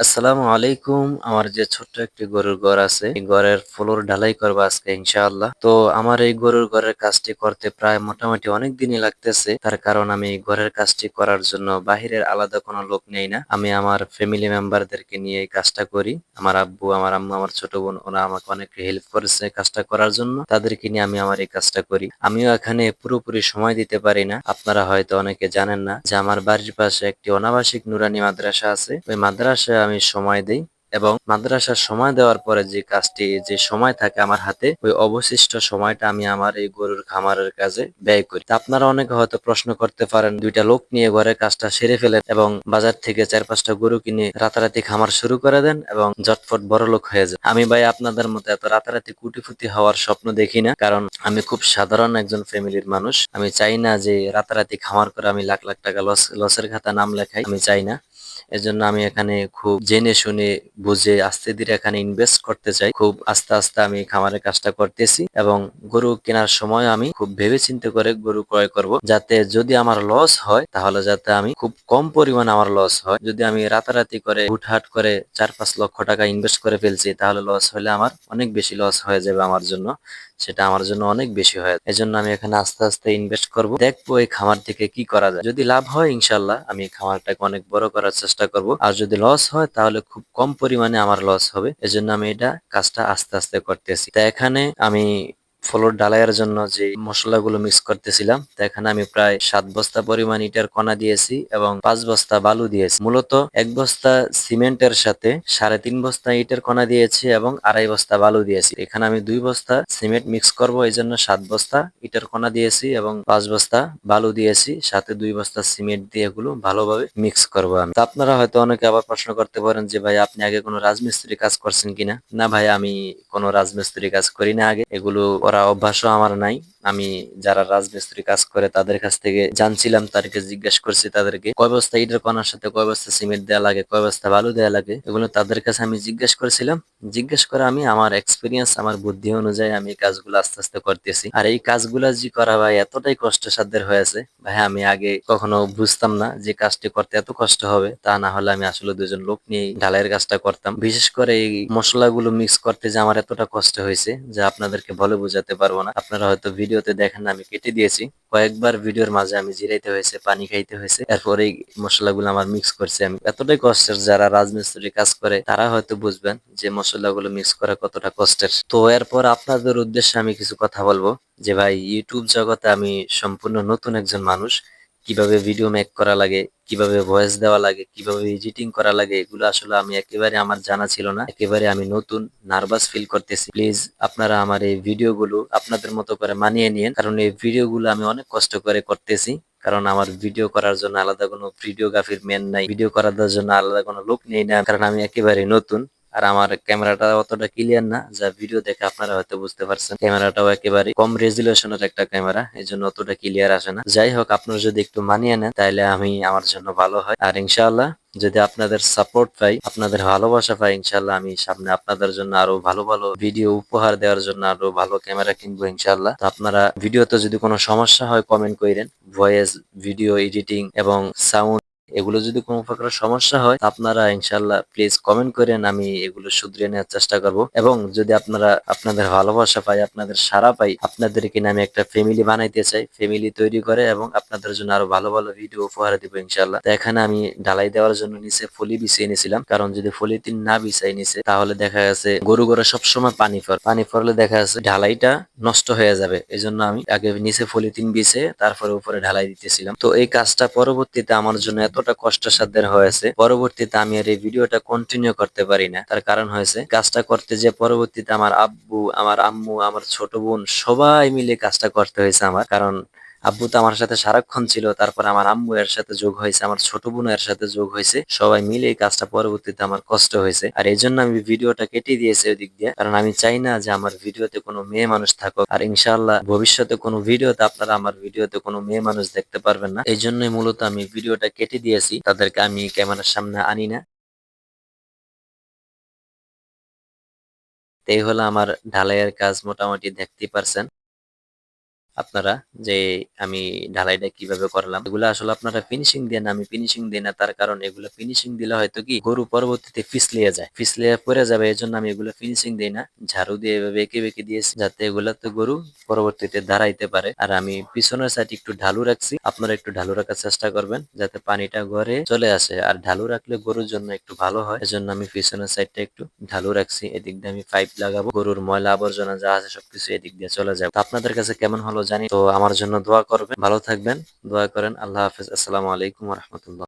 আসসালামু আলাইকুম। আমার যে ছোট্ট একটি গরুর ঘর আছে, এই ঘরের ফ্লোর ঢালাই করবো আজকে ইনশাআল্লাহ। তো আমার এই গরুর ঘরের কাজটি করতে প্রায় মোটামুটি অনেক দিনই লাগতেছে। তার কারণ আমি এই ঘরের কাজটি করার জন্য বাহিরের আলাদা কোনো লোক নেই না। আমি আমার ফ্যামিলি মেম্বারদেরকে নিয়ে এই কাজটা করি। আমার আব্বু, আমার আম্মু, আমার ছোট বোন ওরা আমাকে অনেক হেল্প করেছে কাজটা করার জন্য। তাদেরকে নিয়ে আমি আমার এই কাজটা করি। আমিও এখানে পুরোপুরি সময় দিতে পারি না। আপনারা হয়তো অনেকে জানেন না যে আমার বাড়ির পাশে একটি অনাবাসিক নুরানি মাদ্রাসা আছে। ওই মাদ্রাসায় আমি সময় দেই এবং মাদ্রাসার সময় দেওয়ার পরে যে কাজটি যে সময় থাকে আমার হাতে, ওই অবশিষ্ট সময়টা আমি আমার এই গরুর খামারের কাজে ব্যয় করি। তা আপনারা অনেকে হয়তো প্রশ্ন করতে পারেন, দুইটা লোক নিয়ে ঘরের কাজটা সেরে ফেলেন এবং বাজার থেকে 4-5টা গরু কিনে রাতারাতি খামার শুরু করে দেন এবং ঝটফট বড়লোক হয়ে যান। আমি ভাই আপনাদের মতো এত রাতারাতি কোটিপতি হওয়ার স্বপ্ন দেখি না, কারণ আমি খুব সাধারণ একজন ফ্যামিলির মানুষ। আমি চাই না যে রাতারাতি খামার করে আমি লাখ লাখ টাকা লসের খাতা নাম লেখাই, আমি চাই না। এজন্য আমি এখানে খুব জেনে শুনে বুঝে আস্তে ধীরে এখানে ইনভেস্ট করতে চাই। খুব আস্তে আস্তে আমি খামারের কাজটা করতেছি এবং গরু কেনার সময় আমি খুব ভেবে চিন্তে করে গরু ক্রয় করব, যাতে যদি আমার লস হয় তাহলে যাতে আমি খুব কম পরিমাণে আমার লস হয়। যদি আমি রাতারাতি করে হুটহাট করে 4-5 লক্ষ টাকা ইনভেস্ট করে ফেলছি, তাহলে লস হলে আমার অনেক বেশি লস হয়ে যাবে আমার জন্য। সেটা আমার জন্য অনেক বেশি হয়। এজন্য আমি এখানে আস্তে আস্তে ইনভেস্ট করব, দেখবো এই খামার থেকে কি করা যায়। যদি লাভ হয় ইনশাল্লাহ আমি এই খামারটাকে অনেক বড় করার চেষ্টা করব, আর যদি লস হয় তাহলে খুব কম পরিমাণে আমার লস হবে। এজন্য আমি এটা কাজটা আস্তে আস্তে করতেছি। তা এখানে আমি ফ্লোর ঢালাইয়ের জন্য যে মশলাগুলো মিক্স করতেছিলাম, তো এখানে আমি প্রায় 7 বস্তা পরিমাণ ইটের কণা দিয়েছি এবং 5 বস্তা বালু দিয়েছি। মূলত 1 বস্তা সিমেন্টের সাথে 3.5 বস্তা ইটের কণা দিয়েছি এবং 2.5 বস্তা বালু দিয়েছি। এখানে আমি 2 বস্তা সিমেন্ট মিক্স করব, এই জন্য 7 বস্তা ইটের কণা দিয়েছি এবং 5 বস্তা বালু দিয়েছি, সাথে 2 বস্তা সিমেন্ট দিয়ে এগুলো ভালোভাবে মিক্স করবো আমি। তো আপনারা হয়তো অনেকে আবার প্রশ্ন করতে পারেন যে ভাই আপনি আগে কোনো রাজমিস্ত্রি কাজ করছেন কিনা। না ভাই, আমি কোনো রাজমিস্ত্রি কাজ করি না আগে, এগুলো করা অভ্যাসও আমার নাই। আমি যারা রাজমিস্ত্রি কাজ করে তাদের কাছ থেকে জানছিলাম, তাদেরকে জিজ্ঞেস করছি তাদেরকে কয় বস্তা ইটের কণার সাথে কয় বস্তা সিমেন্ট দেওয়া লাগে, কয় বস্তা বালু দেওয়া লাগে, এগুলো তাদের কাছে আমি জিজ্ঞেস করেছিলাম। জিজ্ঞেস করে আমি আমার এক্সপিরিয়েন্স, আমার বুদ্ধি অনুযায়ী আমি এই কাজগুলো আস্তে আস্তে করতেছি। আর এই কাজগুলা যে করা ভাই এতটাই কষ্টসাধ্যের হয়েছে ভাই, আমি আগে কখনো বুঝতাম না যে কাজটি করতে এত কষ্ট হবে। তা না হলে আমি আসলে 2জন লোক নিয়ে ঢালাইয়ের কাজটা করতাম। বিশেষ করে এই মশলাগুলো মিক্স করতে যে আমার এতটা কষ্ট হয়েছে যা আপনাদেরকে বলে বোঝাতে পারবো না। আপনারা হয়তো ভিডিওতে দেখেন না, আমি কেটে দিয়েছি কয়েকবার, ভিডিওর মাঝে আমি জিরাইতে হয়েছে, পানি খাইতে হয়েছে, এরপরে এই মশলাগুলো আমার মিক্স করছি আমি। এতটাই কষ্টের, যারা রাজমিস্ত্রি কাজ করে তারা হয়তো বুঝবেন যে মশলাগুলো মিক্স করা কতটা কষ্টের। তো এরপর আপনাদের উদ্দেশ্যে আমি কিছু কথা বলবো যে ভাই, ইউটিউব জগতে আমি সম্পূর্ণ নতুন একজন মানুষ। কিভাবে ভিডিও মেক করা লাগে, কিভাবে ভয়েস দেওয়া লাগে, কিভাবে এডিটিং করা লাগে, এগুলো আসলে আমি একেবারে আমার জানা ছিল না। একেবারে আমি নতুন, নার্ভাস ফিল করতেছি। প্লিজ আপনারা আমার এই ভিডিওগুলো আপনাদের মতো করে মানিয়ে নিন, কারণ এই ভিডিওগুলো আমি অনেক কষ্ট করে করতেছি। কারণ আমার ভিডিও করার জন্য আলাদা কোনো ভিডিওগ্রাফির ম্যান নাই, ভিডিও করার জন্য আলাদা কোনো লোক নেই না, কারণ আমি একেবারে নতুন। আর আমার ক্যামেরাটা অতটা ক্লিয়ার না, যা ভিডিও দেখে আপনারা হয়তো বুঝতে পারছেন। ক্যামেরাটাও একেবারে কম রেজুলেশনের একটা ক্যামেরা, এই জন্য অতটা ক্লিয়ার আসে না। যাই হোক, আপনারা যদি একটু মানিয়ে নেন তাহলে আমি আমার জন্য ভালো হয়। আর ইনশাআল্লাহ যদি আপনাদের সাপোর্ট পাই, আপনাদের ভালোবাসা পাই, ইনশাআল্লাহ আমি সামনে আপনাদের জন্য আরো ভালো ভালো ভিডিও উপহার দেওয়ার জন্য আরো ভালো ক্যামেরা কিনবো ইনশাআল্লাহ। তো আপনারা ভিডিওতে যদি কোনো সমস্যা হয় কমেন্ট কইরেন। ভয়েস, ভিডিও এডিটিং এবং সাউন্ড, এগুলো যদি কোনো প্রকার সমস্যা হয় আপনারা ইনশাল্লাহ প্লিজ কমেন্ট করেন, আমি এগুলো শুধরে নেওয়ার চেষ্টা করব। এবং যদি আপনারা আপনাদের ভালোবাসা পাই, আপনাদের সাড়া পাই, আপনাদের কিনা আমি একটা ফ্যামিলি বানাইতে চাই, ফ্যামিলি তৈরি করে এবং আপনাদের জন্য আরো ভালো ভালো ভিডিও উপহার দিব ইনশাল্লাহ। তো এখানে আমি ঢালাই দেওয়ার জন্য নিচে ফলি বিছিয়ে নিয়েছিলাম, কারণ যদি পলিথিন না বিছাই নিচে তাহলে দেখা গেছে গরু গরু সবসময় পানি পড়লে দেখা যাচ্ছে ঢালাইটা নষ্ট হয়ে যাবে। এই জন্য আমি আগে নিচে পলিথিন বিছে তারপরে উপরে ঢালাই দিতেছিলাম। তো এই কাজটা পরবর্তীতে আমার জন্য এতটা কষ্টসাধ্যের হয়েছে, পরবর্তীতে আমি আর এই ভিডিওটা কন্টিনিউ করতে পারি না। তার কারণ হয়েছে কাজটা করতে যে পরবর্তীতে আমার আব্বু, আমার আম্মু, আমার ছোট বোন সবাই মিলে কাজটা করতে হয়েছে আমার। কারণ আব্বু তো আমার সাথে সারাক্ষণ ছিল, তারপর আমার আম্মু এর সাথে যোগ হয়েছে, আমার ছোট বোন এর সাথে যোগ হয়েছে, সবাই মিলে এই কাজটা পরবর্তীতে আমার কষ্ট হয়েছে। আর এই জন্য আমি ভিডিওটা কেটে দিয়েছি ওই দিক দিয়ে, কারণ আমি চাই না যে আমার ভিডিওতে কোনো মেয়ে মানুষ থাকুক। আর ইনশাআল্লাহ ভবিষ্যতে কোনো ভিডিওতে আপনারা আমার ভিডিওতে কোনো মেয়ে মানুষ দেখতে পারবেন না। এই জন্যই মূলত আমি ভিডিওটা কেটে দিয়েছি, তাদেরকে আমি ক্যামেরার সামনে আনি না। এই হলো আমার ঢালাইয়ের কাজ, মোটামুটি দেখতেই পারছেন। আপনারা যে আমি ঢালাইটা কিভাবে করলাম এগুলো আসলে আপনারা ফিনিশিং দেন, আমি ফিনিশিং দিই না। তার কারণ এগুলো ফিনিশিং দিলে হয়তো কি গরু পরবর্তীতে ফিসলিয়ে যায়, ফিসলিয়ে পড়ে যাবে, এই জন্য আমি এগুলো ফিনিশিং দিই না। ঝাড়ু দিয়ে এভাবে এঁকে বেঁকে দিয়েছি যাতে এগুলাতে গরু পরবর্তীতে দাঁড়াইতে পারে। আর আমি পিছনের সাইড একটু ঢালু রাখছি, আপনারা একটু ঢালু রাখার চেষ্টা করবেন যাতে পানিটা ঘরে চলে আসে। আর ঢালু রাখলে গরুর জন্য একটু ভালো হয়, এজন্য আমি পিছনের সাইডটা একটু ঢালু রাখছি। এদিক দিয়ে আমি পাইপ লাগাবো, গরুর ময়লা আবর্জনা যা আছে সবকিছু এদিক দিয়ে চলে যাবে। তো আপনাদের কাছে কেমন হলো জানি, তো আমার জন্য দোয়া করবেন, ভালো থাকবেন, দোয়া করেন। আল্লাহ হাফেজ, আসসালামু আলাইকুম ওয়া রাহমাতুল্লাহ।